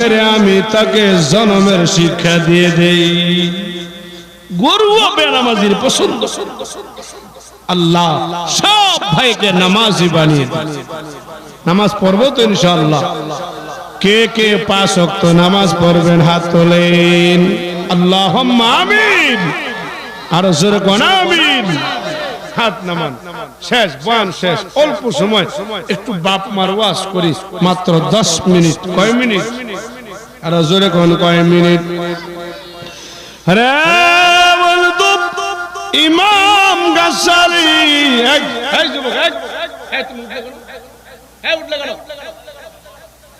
মেরে আমি তাকে জন্মের শিক্ষা দিয়ে দেই। গরুও বেনামাজির পছন্দ। আল্লাহ সব ভাইকে নামাজি বানিয়ে দেন। নামাজ পড়বো তো ইনশাআল্লাহ। কে কে 5 ওয়াক্ত নামাজ পড়বেন হাত তোলেন। আল্লাহুম্মা আমিন। আর জোরে কোন আমিন। হাত নামান। শেষ বয়ান শেষ। অল্প সময় একটু বাপ মার ওয়াজ করি, মাত্র 10 মিনিট। কয় মিনিট? আর জোরে কোন কয় মিনিট? আরে বলতো ইমাম গাজ্জালি এই যুবক এই তুমি উঠলে কেন? হ্যাঁ উঠলে কেন?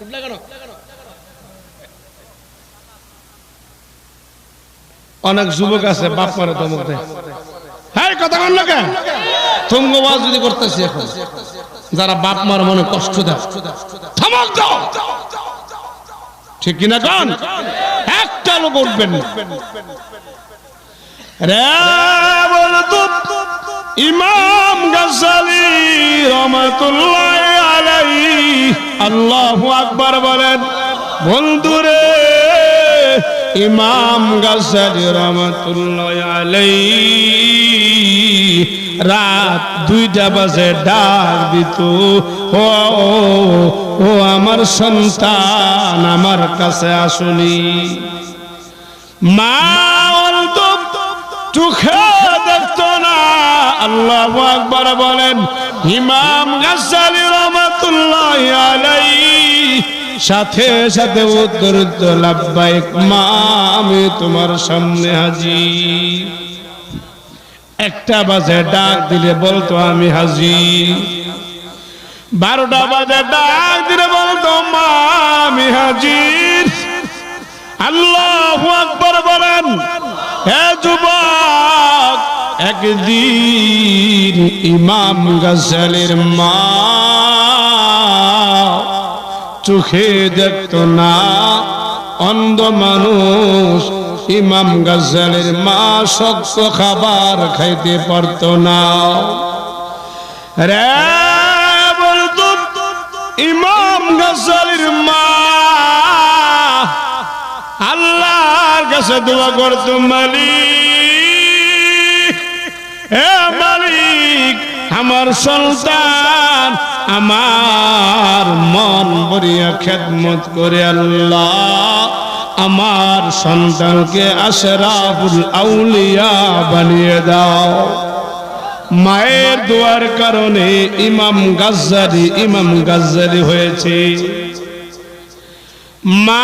উঠলে কেন? অনেক যুবক আছে বাপ মারে ধমক দেয়। হ্যাঁ কথা বল না কেন? তুমি ওয়াজ যদি করতেছি এখন, যারা বাপ মার মনে কষ্ট দেয় ধমক দাও, ঠিক কিনা কোন? একটা লোক উঠবেন না। রে বলতো ইমাম গাজ্জালি রাহমাতুল্লাহি আলাইহি আল্লাহু আকবার বলেন। বন্ধুরে ইমাম গাজ্জালি রাহমাতুল্লাহি আলাইহি রাত 2টা বাজে ডাক দিত, ও আমার সন্তান আমার কাছে আসুনি। মা বলতো চোখে দেখতো না। আল্লাহু আকবার বলেন। ইমাম গাজ্জালি রাহমাতুল্লাহি আলাইহি সাথে সাথে উত্তর দিত, লাব্বাইক মা, আমি তোমার সামনে হাজির। 1টা বাজে ডাক দিলে বলতো আমি হাজির। 12টা বাজে ডাক দিলে বলতো মা আমি হাজির। আল্লাহু আকবার বলেন। হে যুবক, একদিন ইমাম গাজ্জালির মা চোখে দেখতো না, অন্ধ মানুষ। ইমাম গাজ্জালির মা শক্ত খাবার খাইতে পারতো না। রে বলতো ইমাম গাজ্জালির মা আল্লাহর কাছে দোয়া করতো, মালিক, হে মালিক, আমার সন্তান আমার মন ভরিয়া খেদমত করে আল্লাহ আমার সন্তানকে আশরাফুল আউলিয়া বানিয়ে দাও। মায়ের দোয়ার কারণে ইমাম গাজ্জালি হয়েছে। মা